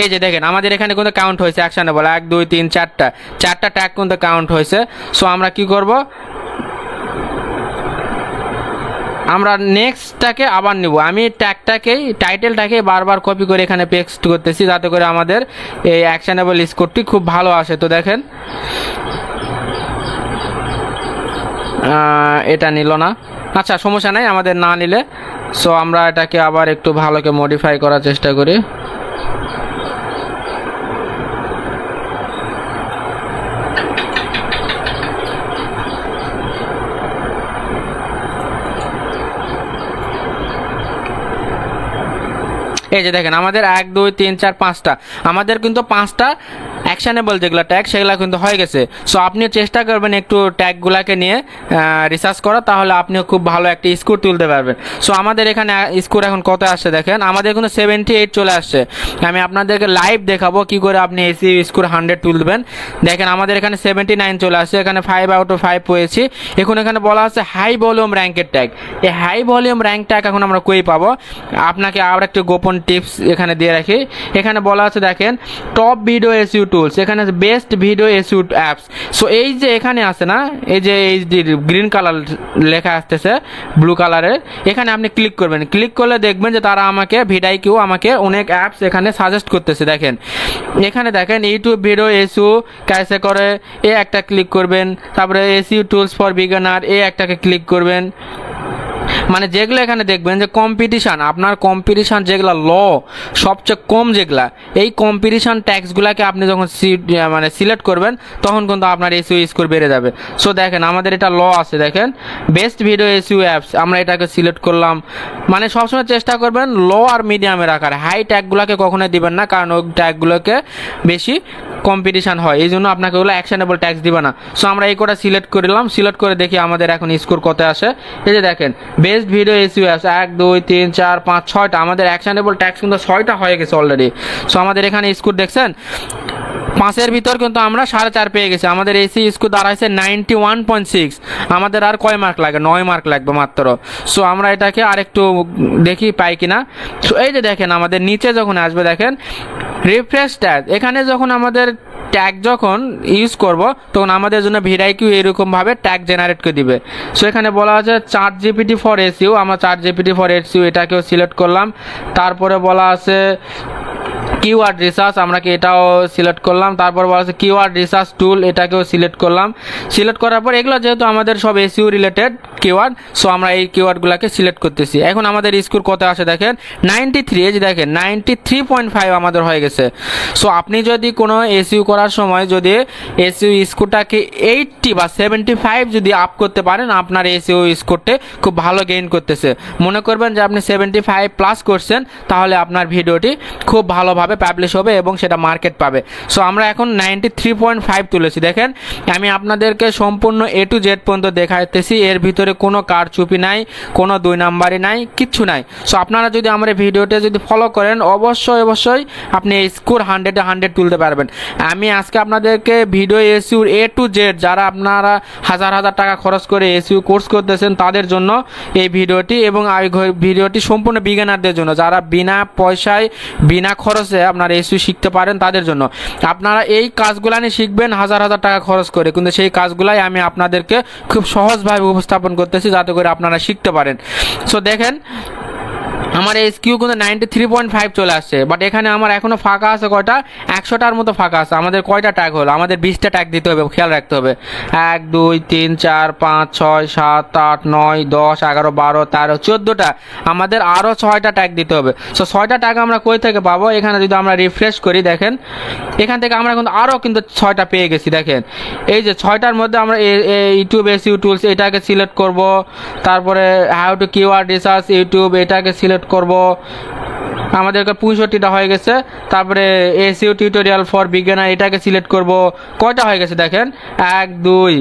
এই যে দেখেন আমাদের এখানে কিন্তু কাউন্ট হয়েছে অ্যাকশনেবল 1 2 3 4টা ট্যাগ কিন্তু কাউন্ট হয়েছে। সো আমরা কি করব, আমরা নেক্সটটাকে আবার নিব। আমি টাইটেলটাকে বারবার কপি করে এখানে পেস্ট করতেছি যাতে করে আমাদের এই অ্যাকশনেবল স্কোরটি খুব ভালো আসে। তো দেখেন এটা নিল না, আচ্ছা সমস্যা নাই আমাদের না নিলে। সো আমরা এটাকে আবার একটু ভালোকে মডিফাই করার চেষ্টা করি। এই যে দেখেন আমাদের 1 2 3 4 5টা, আমাদের কিন্তু 5টা অ্যাকশনেবল যেগুলো ট্যাগ সেগুলো কিন্তু হয়ে গেছে। সো আপনি চেষ্টা করবেন একটু ট্যাগগুলোকে নিয়ে রিসার্চ করা, তাহলে আপনিও খুব ভালো একটি স্কোর তুলতে পারবেন। সো আমাদের এখানে স্কোর এখন কত আসছে দেখেন, আমাদের কিন্তু 78 চলে আসছে। আমি আপনাদেরকে লাইভ দেখাবো কি করে আপনি এসি স্কোর 100 তুলবেন। দেখেন আমাদের এখানে 79 চলে আসছে, এখানে 5 আউট অফ 5 পেয়েছি। এখন এখানে বলা আছে হাই ভলিউম র্যাঙ্কের ট্যাগ। এই হাই ভলিউম র্যাঙ্ক ট্যাগ এখন আমরা কই পাবো, আপনাকে আবার একটু গোপন টিপস এখানে দিয়ে রাখি। এখানে বলা আছে দেখেন টপ ভিডিও এসইউ টুলস, এখানে best video SU apps. So এই যে এখানে আছে না, এই যে এই গ্রিন কালার লেখা আসতেছে ব্লু কালারের, এখানে আপনি ক্লিক করবেন। ক্লিক করলে দেখবেন যে তারা আমাকে ভিডিআইকিউ আমাকে অনেক অ্যাপস এখানে সাজেস্ট করতেছে। দেখেন এখানে দেখেন ইউটিউব ভিডিও এসইউ কাইসে করে, এ একটা ক্লিক করবেন। তারপরে এসইউ টুলস ফর বিগিনার, এ একটাকে ক্লিক করবেন। মানে যেগুলো এখানে দেখবেন যে কম্পিটিশান, আপনার কম্পিটিশান যেগুলো ল সবচেয়ে কম যেগুলা, এই কম্পিটিশান ট্যাক্সগুলোকে আপনি যখন মানে সিলেক্ট করবেন তখন কিন্তু আপনার এসইউ স্কোর বেড়ে যাবে। সো দেখেন আমাদের এটা ল আছে, দেখেন বেস্ট ভিডিও এসইউ অ্যাপস, আমরা এটাকে সিলেক্ট করলাম। মানে সবসময় চেষ্টা করবেন লো আর মিডিয়ামে রাখার, হাই ট্যাগগুলোকে কখনোই দিবেন না, কারণ ওই ট্যাগগুলোকে বেশি কম্পিটিশান হয়, এই জন্য আপনাকে ওগুলো অ্যাকশনেবল ট্যাক্স দিবে না। সো আমরা এই কোটা সিলেক্ট করলাম, সিলেক্ট করে দেখি আমাদের এখন স্কোর কত আসে। এই যে দেখেন বেস্ট ভিডিও এসইউ অ্যাপস 1 2 3 4 5 6টা, আমাদের অ্যাকশনেবল ট্যাক্স কিন্তু 6টা হয়ে গেছে অলরেডি। সো আমাদের এখানে স্কোর দেখছেন 5-এর ভিতর কিন্তু আমরা 4.5 পেয়ে গেছি। আমাদের এসি স্কোর দাঁড়াইছে 91.6। আমাদের আর কয় মার্ক লাগে, 9 মার্ক লাগবে মাত্র। সো আমরা এটাকে আরেকটু দেখি পাই কিনা। সো এই যে দেখেন আমাদের নিচে যখন আসবে দেখেন রিফ্রেশ ট্যাগ, এখানে যখন আমাদের ট্যাগ যখন ইউজ করব তখন আমাদের জন্য ভিডিআইকিউ এরকমভাবে ট্যাগ জেনারেট করে দিবে। সো এখানে বলা আছে চ্যাট জিপিটি ফর এসইউ, আমরা চ্যাট জিপিটি ফর এসইউ এটাকেও সিলেক্ট করলাম। তারপরে বলা আছে কিওয়ার্ড রিসার্চ, আমরা কি এটাও সিলেক্ট করলাম। তারপর বলা আছে কিওয়ার্ড রিসার্চ টুল, এটাকেও সিলেক্ট করলাম। সিলেক্ট করার পর এগুলো যেহেতু আমাদের সব এসইউ রিলেটেড কিওয়ার্ড, সো আমরা এই কিওয়ার্ডগুলোকে সিলেক্ট করতেছি। এখন আমাদের স্কোর কত আসে দেখেন 93, এই যে দেখেন 93.5 আমাদের হয়ে গেছে। সো আপনি যদি কোনো এসইউ করার সময় যদি এসইউ স্কোরটাকে 80 বা 75 যদি আপ করতে পারেন, আপনার এসইউ স্কোরটা খুব ভালো গেইন করতেছে। মনে করবেন যে আপনি 75 প্লাস করছেন, তাহলে আপনার ভিডিওটি খুব ভালোভাবে পাবলিশ হবে এবং সেটা মার্কেট পাবে। সো আমরা এখন 93.5 তুলেছি। দেখেন আমি আপনাদেরকে সম্পূর্ণ A to Z পর্যন্ত দেখাইতেছি, এর ভিতরে কোনো কারচুপি নাই, কোনো 2 নাম্বারই নাই, কিচ্ছু নাই। সো আপনারা যদি আমার এই ভিডিওটা যদি ফলো করেন অবশ্যই আপনি এই স্কোর 100-এ 100 তুলতে পারবেন। আমি আজকে আপনাদেরকে ভিডিও এসইউর A to Z, যারা আপনারা হাজার টাকা খরচ করে এসইউ কোর্স করতেছেন তাদের জন্য এই ভিডিওটি, এবং এই ভিডিওটি সম্পূর্ণ বিগিনারদের জন্য, যারা বিনা পয়সায় বিনা খরচে আপনারা এসইউ শিখতে পারেন তাদের জন্য। আপনারা এই কাজগুলো নিয়ে শিখবেন হাজার টাকা খরচ করে, কিন্তু সেই কাজগুলাই আমি আপনাদেরকে খুব সহজভাবে উপস্থাপন করতেছি যাতে করে আপনারা শিখতে পারেন। সো দেখেন আমার এই কিউ কিন্তু 93.5 চলে আসছে, বাট এখানে আমার এখনো ফাঁকা আছে কয়টা, 100টার মতো ফাঁকা আছে। আমাদের কয়টা ট্যাগ হলো, আমাদের 20টা ট্যাগ দিতে হবে, খেয়াল রাখতে হবে। 1 2 3 4 5 6 7 8 9 10 11 12 13 14টা, আমাদের আরও 6টা ট্যাগ দিতে হবে। সো 6টা ট্যাগ আমরা কই থেকে পাবো, এখানে যদি আমরা রিফ্রেশ করি দেখেন এখান থেকে আমরা কিন্তু আরও কিন্তু 6টা পেয়ে গেছি। দেখেন এই যে 6টার মধ্যে আমরা ইউটিউব এসইউ টুলস এটাকে সিলেক্ট করব, তারপরে how to keyword research YouTube এটাকে সিলেক্ট করব, আমাদেরকে 65টা হয়ে গেছে। তারপরে এসইউ টিউটোরিয়াল ফর বিগিনার এটাকে সিলেক্ট করব, কয়টা হয়ে গেছে দেখেন 1 2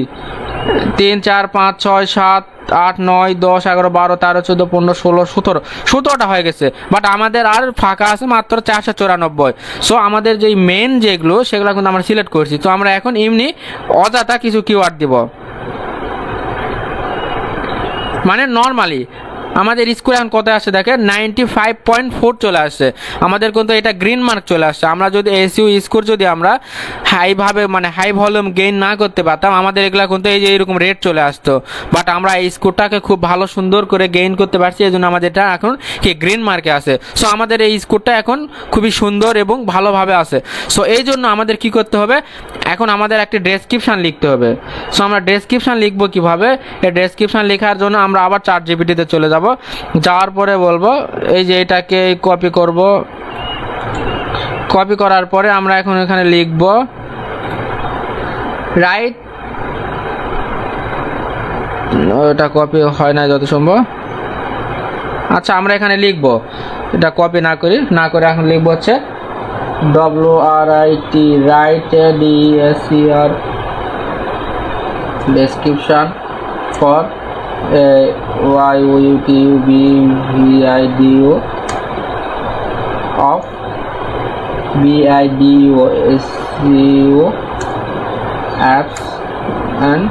3 4 5 6 7 8 9 10 11 12 13 14 15 16 17টা হয়ে গেছে, বাট আমাদের আর ফাঁকা আছে মাত্র 494। সো আমাদের যেই মেন যেগুলো সেগুলো কিন্তু আমরা সিলেক্ট করছি। তো আমরা এখন এমনি অযথা কিছু কিওয়ার্ড দিব, মানে নর্মালি আমাদের স্কোর এখন কত আসছে দেখেন 95.4 চলে আসছে। আমাদের কিন্তু এটা গ্রিন মার্ক চলে আসছে। আমরা যদি এসইউ স্কোর যদি আমরা হাইভাবে মানে হাই ভলিউম গেইন না করতে পারতাম, আমাদের এগুলা কিন্তু এই যে এরকম রেট চলে আসতো, বাট আমরা এই স্কোরটাকে খুব ভালো সুন্দর করে গেইন করতে পারছি, এই জন্য আমাদের এটা এখন কি গ্রিন মার্কে আছে। সো আমাদের এই স্কোরটা এখন খুবই সুন্দর এবং ভালোভাবে আছে। সো এই জন্য আমাদের কি করতে হবে, এখন আমাদের একটি ডেসক্রিপশান লিখতে হবে। সো আমরা ডেসক্রিপশান লিখবো কিভাবে, এই ডেসক্রিপশান লেখার জন্য আমরা আবার চ্যাট জিপিটিতে চলে যাব, যাওয়ার পরে বলবো এই যে এটাকে কপি করব, কপি করার পরে আমরা এখন এখানে লিখব রাইট, এটা কপি হয় না যত সম্ভব। আচ্ছা আমরা এখানে লিখব, এটা কপি না করে এখন লিখবো হচ্ছে WRIT, write DSCR description for YOUTUBVIDO of VIDO SEO apps and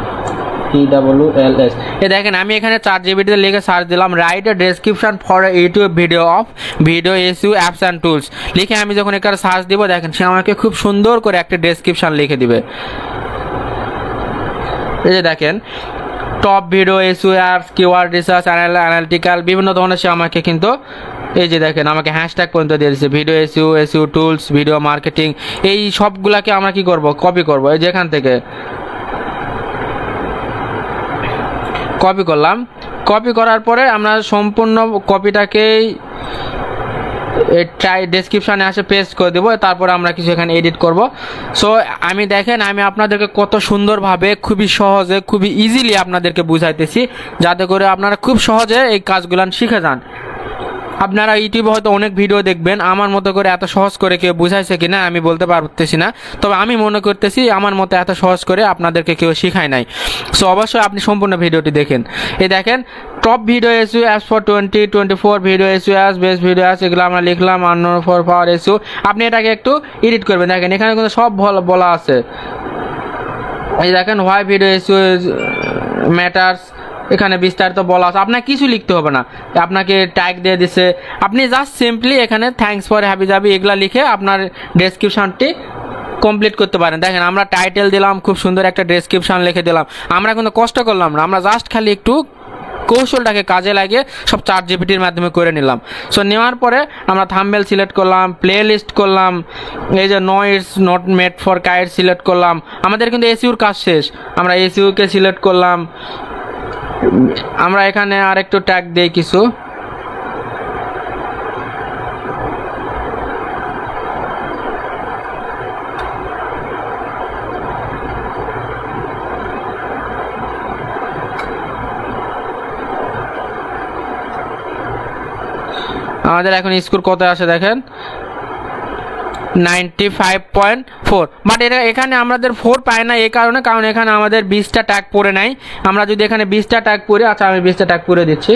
TWLS। ये देखें আমি এখানে ChatGPT তে লিখে সার্চ দিলাম write a description for YouTube video of video SEO apps and tools লিখে আমি যখন এখানে সার্চ দিব দেখেন সে আমাকে খুব সুন্দর করে একটা ডেসক্রিপশন লিখে দিবে। এই যে দেখেন top video SEO apps, keyword research, analytical বিভিন্ন ধরনের সে আমাকে কিন্তু এই যে দেখেন আমাকে হ্যাশট্যাগ পর্যন্ত দিয়ে দিচ্ছে video SEO, SEO tools, video marketing, এই সবগুলাকে আমরা কি করব কপি করব। এই যেখান থেকে কপি করলাম, কপি করার পরে আমরা সম্পূর্ণ কপিটাকেই ডেসক্রিপশানে আসে পেস্ট করে দেবো, তারপরে আমরা কিছু এখানে এডিট করব। সো আমি আপনাদেরকে কত সুন্দরভাবে খুবই সহজে খুবই ইজিলি আপনাদেরকে বুঝাইতেছি যাতে করে আপনারা খুব সহজে এই কাজগুলো শিখে যান। আপনারা ইউটিউবে হয়তো অনেক ভিডিও দেখবেন, আমার মতো করে এত সহজ করে কেউ বুঝাইছে কিনা আমি বলতে পারতেছি না, তবে আমি মনে করতেছি আমার মতো এত সহজ করে আপনাদেরকে কেউ শিখায় নাই। সো অবশ্যই আপনি সম্পূর্ণ ভিডিওটি দেখেন। এই দেখেন top video SEO apps for 2024 video SEO apps, best video apps, এগুলো আমরা লিখলাম আননোন ফর পাওয়ার এসইও। আপনি এটাকে একটু এডিট করবেন। দেখেন এখানে কিন্তু সব বলা আছে। এই দেখেন হোয়াই ভিডিও এসইও ম্যাটার্স, এখানে বিস্তারিত বলা আছে। আপনাকে কিছু লিখতে হবে না, আপনাকে ট্যাগ দিয়ে দিছে, আপনি জাস্ট সিম্পলি এখানে থ্যাঙ্কস ফর হ্যাপি জাবি এগুলা লিখে আপনার ডেসক্রিপশনটি কমপ্লিট করতে পারেন। দেখেন আমরা টাইটেল দিলাম, খুব সুন্দর একটা ডেসক্রিপশন লিখে দিলাম, আমরা কিন্তু কষ্ট করলাম না, আমরা জাস্ট খালি একটু কৌশলটাকে কাজে লাগিয়ে সব ChatGPTর মাধ্যমে করে নিলাম। সো নেওয়ার পরে আমরা থাম্বনেল সিলেক্ট করলাম, প্লে লিস্ট করলাম, এই যে no it's not made for kids select করলাম। আমাদের কিন্তু এসইওর কাজ শেষ, আমরা এসইওকে সিলেক্ট করলাম। আমরা এখানে আরেকটু ট্যাগ দেই কিছু, আমাদের এখন স্কোর কত আসে দেখেন 95.4, বাট এখানে আমাদের 4 পায় না এই কারণে, কারণ এখানে আমাদের 20টা ট্যাগ পড়ে নাই। আমরা যদি এখানে 20টা ট্যাগ পড়ি, আচ্ছা আমি 20টা ট্যাগ পড়ে দিচ্ছি।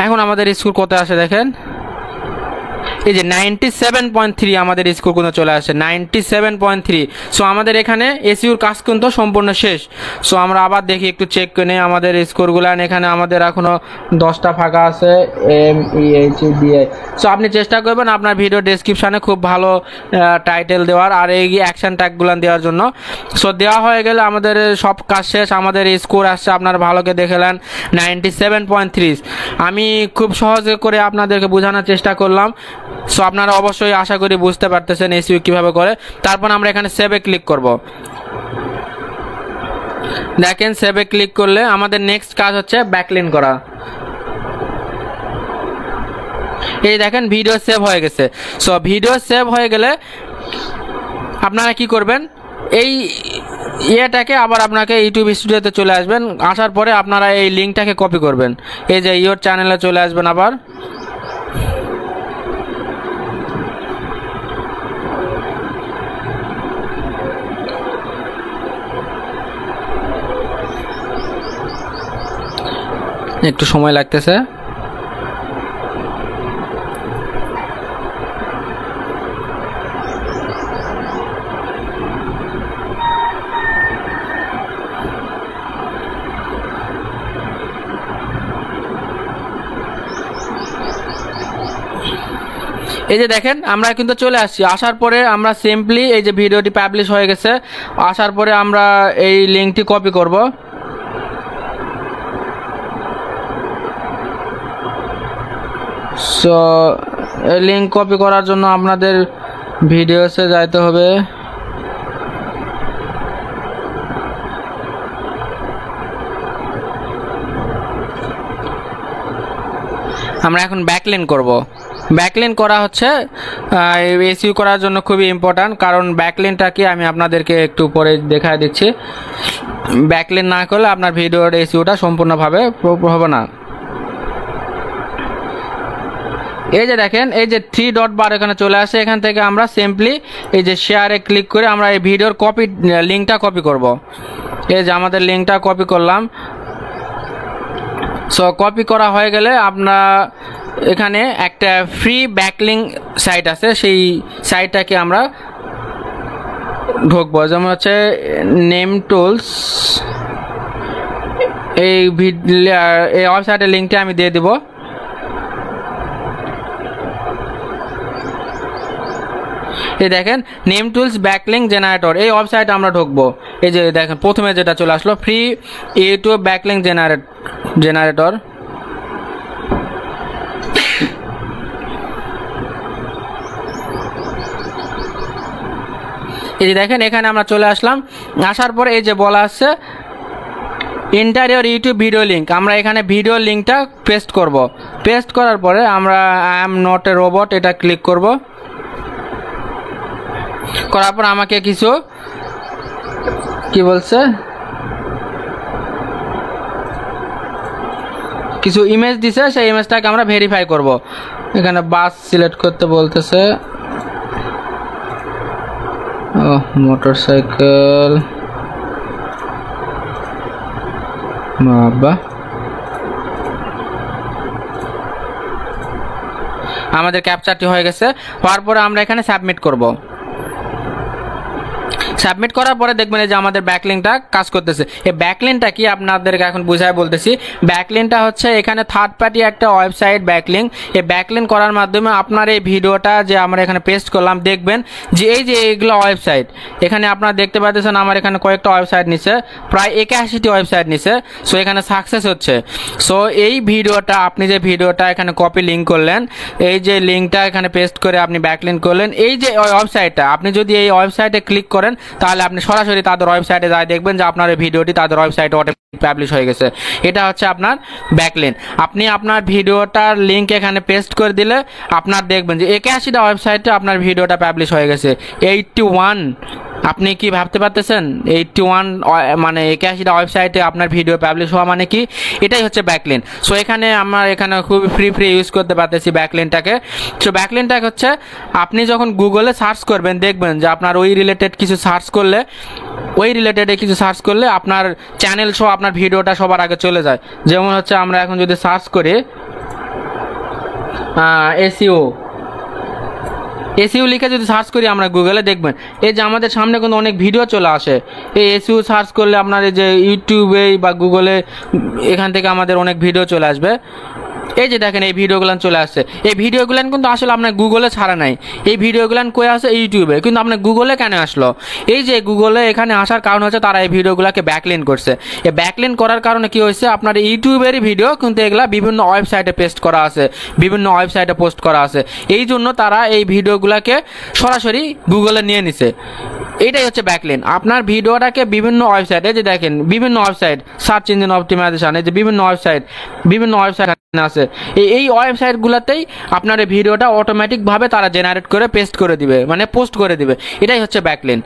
এখন আমাদের স্কোর কত আসে দেখেন, এই যে 97.3 আমাদের স্কোর কিন্তু চলে আসে 97.3। সো আমাদের এখানে এসইওর কাজ কিন্তু সম্পূর্ণ শেষ। সো আমরা আবার দেখি একটু চেক করে আমাদের স্কোরগুলো। এখানে আমাদের এখনো 10টা ফাঁকা আছে, MEHDI। সো আপনি চেষ্টা করবেন আপনার ভিডিও ডেসক্রিপশানে খুব ভালো টাইটেল দেওয়ার আর এই অ্যাকশন ট্যাগগুলো দেওয়ার জন্য। সো দেওয়া হয়ে গেলে আমাদের সব কাজ শেষ, আমাদের স্কোর আসছে আপনারা ভালোকে দেখলেন 97.3। আমি খুব সহজে করে আপনাদেরকে বোঝানোর চেষ্টা করলাম। সো আপনারা অবশ্যই আশা করি বুঝতে পারতেছেন এসইও কিভাবে করে। তারপর আমরা এখানে সেভে ক্লিক করব। দেখেন সেভে ক্লিক করলে আমাদের নেক্সট কাজ হচ্ছে ব্যাকলিঙ্ক করা। এই দেখেন ভিডিও সেভ হয়ে গেছে। সো ভিডিও সেভ হয়ে গেলে আপনারা কি করবেন, এই ইয়েটাকে আবার আপনাকে ইউটিউব স্টুডিওতে চলে আসবেন। আসার পরে আপনারা এই লিঙ্কটাকে কপি করবেন, এই যে ইয়োর চ্যানেলে চলে আসবেন। আবার একটু সময় লাগতেছে। এই যে দেখেন আমরা কিন্তু চলে আসছি। আসার পরে আমরা সিম্পলি এই যে ভিডিওটি পাবলিশ হয়ে গেছে, আসার পরে আমরা এই লিঙ্কটি কপি করব। সো এই লিঙ্ক কপি করার জন্য আপনাদের ভিডিওসে যাইতে হবে। আমরা এখন ব্যাকলিন করব। ব্যাকলিন করা হচ্ছে এসইও করার জন্য খুবই ইম্পর্ট্যান্ট, কারণ ব্যাকলিনটা কি আমি আপনাদেরকে একটু পরে দেখায় দিচ্ছি। ব্যাকলিন না করলে আপনার ভিডিওর এসইওটা সম্পূর্ণভাবে হবে না। এই যে দেখেন, এই যে 3 ডট বার এখানে চলে আসে, এখান থেকে আমরা সিম্পলি এই যে শেয়ারে ক্লিক করে আমরা এই ভিডিওর লিঙ্কটা কপি করব। এই যে আমাদের লিঙ্কটা কপি করলাম। সো কপি করা হয়ে গেলে আপনার এখানে একটা ফ্রি ব্যাকলিং সাইট আছে, সেই সাইটটাকে আমরা ঢুকবো। যেমন হচ্ছে নেম টুলস, এই ওয়েবসাইটের লিঙ্কটা আমি দিয়ে দিব। এই দেখেন নেম টুলস ব্যাকলিং জেনারেটর, এই ওয়েবসাইটে আমরা ঢুকবো। এই যে দেখেন প্রথমে যেটা চলে আসলো ফ্রি ইউটিউব ব্যাকলিং জেনারেটর। এই যে দেখেন এখানে আমরা চলে আসলাম। আসার পরে এই যে বলা আছে ইন্টারিয়র ইউটিউব ভিডিও লিঙ্ক, আমরা এখানে ভিডিও লিঙ্কটা পেস্ট করব। পেস্ট করার পরে আমরা I am not a robot এটা ক্লিক করব। করার পর আমাকে কিছু কি বলছে, কিছু ইমেজ দিছে, সেই ইমেজটাকে আমরা ভেরিফাই করব। এখানে বাস সিলেক্ট করতে বলতেছে, মোটরসাইকেল, বাবা আমাদের ক্যাপচারটি হয়ে গেছে। হওয়ার পরে আমরা এখানে সাবমিট করব। সাবমিট করার পরে দেখবেন যে আমাদের ব্যাকলিংকটা কাজ করতেছে। এই ব্যাকলিংকটা কি আপনাদেরকে এখন বুঝায় বলতেছি। ব্যাকলিংকটা হচ্ছে এখানে থার্ড পার্টি একটা ওয়েবসাইট ব্যাকলিংক। এই ব্যাকলিংক করার মাধ্যমে আপনার এই ভিডিওটা যে আমরা এখানে পেস্ট করলাম, দেখবেন যে এই যে এইগুলো ওয়েবসাইট এখানে আপনারা দেখতে পাচ্ছেন আমার এখানে কয়েকটা ওয়েবসাইট নিছে, প্রায় 81টি ওয়েবসাইট নিছে। সো এখানে সাকসেস হচ্ছে। সো এই ভিডিওটা আপনি যে ভিডিওটা এখানে কপি লিঙ্ক করলেন, এই যে লিঙ্কটা এখানে পেস্ট করে আপনি ব্যাকলিংক করলেন, এই যে ওয়েবসাইটটা আপনি যদি এই ওয়েবসাইটে ক্লিক করেন তাহলে আপনি সরাসরি তাদের ওয়েবসাইটে যাই দেখবেন যে আপনার এই ভিডিওটি তাদের ওয়েবসাইটে অটোমেটিক পাবলিশ হয়ে গেছে। এটা হচ্ছে আপনার ব্যাকলিংক। আপনি আপনার ভিডিওটার লিঙ্ক এখানে পেস্ট করে দিলে আপনার দেখবেন যে 81টা ওয়েবসাইটে আপনার ভিডিওটা পাবলিশ হয়ে গেছে। 81, আপনি কি ভাবতে পারতেছেন 81 মানে 81টা ওয়েবসাইটে আপনার ভিডিও পাবলিশ হওয়া মানে কি? এটাই হচ্ছে ব্যাকলিংক। সো এখানে আমার এখানে খুব ফ্রি ইউজ করতে পারতেছি ব্যাকলিংকটাকে। সো ব্যাকলিংকটা হচ্ছে আপনি যখন গুগলে সার্চ করবেন দেখবেন যে আপনার ওই রিলেটেড কিছু সার্চ করলে, ওই রিলেটেডে কিছু সার্চ করলে আপনার চ্যানেল সহ আপনার ভিডিওটা সবার আগে চলে যায়। যেমন হচ্ছে আমরা এখন যদি সার্চ করি এসইও লিখে যদি সার্চ করি আমরা গুগলে, দেখবেন এই যে আমাদের সামনে কিন্তু অনেক ভিডিও চলে আসে। এই এসইও সার্চ করলে আপনার এই যে ইউটিউবে বা গুগলে এখান থেকে আমাদের অনেক ভিডিও চলে আসবে। এই যে দেখেন এই ভিডিওগুলো চলে আসছে। এই ভিডিওগুলো কিন্তু আসলে আপনার গুগলে ছাড়া নাই, এই ভিডিওগুলো কই আসে ইউটিউবে, কিন্তু আপনার গুগলে কেন আসলো? এই যে গুগলে এখানে আসার কারণ হচ্ছে তারা এই ভিডিওগুলোকে ব্যাকলিংক করছে। এই ব্যাকলিংক করার কারণে কি হয়েছে, আপনার ইউটিউবেরই ভিডিও কিন্তু এগুলা বিভিন্ন ওয়েবসাইটে পেস্ট করা আছে, বিভিন্ন ওয়েবসাইটে পোস্ট করা আছে। এই জন্য তারা এই ভিডিওগুলোকে সরাসরি গুগলে নিয়ে নিছে। এটাই হচ্ছে ব্যাকলিংক। আপনার ভিডিওটাকে বিভিন্ন ওয়েবসাইটে, যে দেখেন বিভিন্ন ওয়েবসাইট, সার্চ ইঞ্জিন অপটিমাইজেশন, এই যে বিভিন্ন ওয়েবসাইট আছে, এই ওয়েবসাইটগুলোতেই আপনার এই ভিডিওটা অটোমেটিকভাবে তারা জেনারেট করে পেস্ট করে দিবে, মানে পোস্ট করে দিবে। এটাই হচ্ছে ব্যাকলিংক।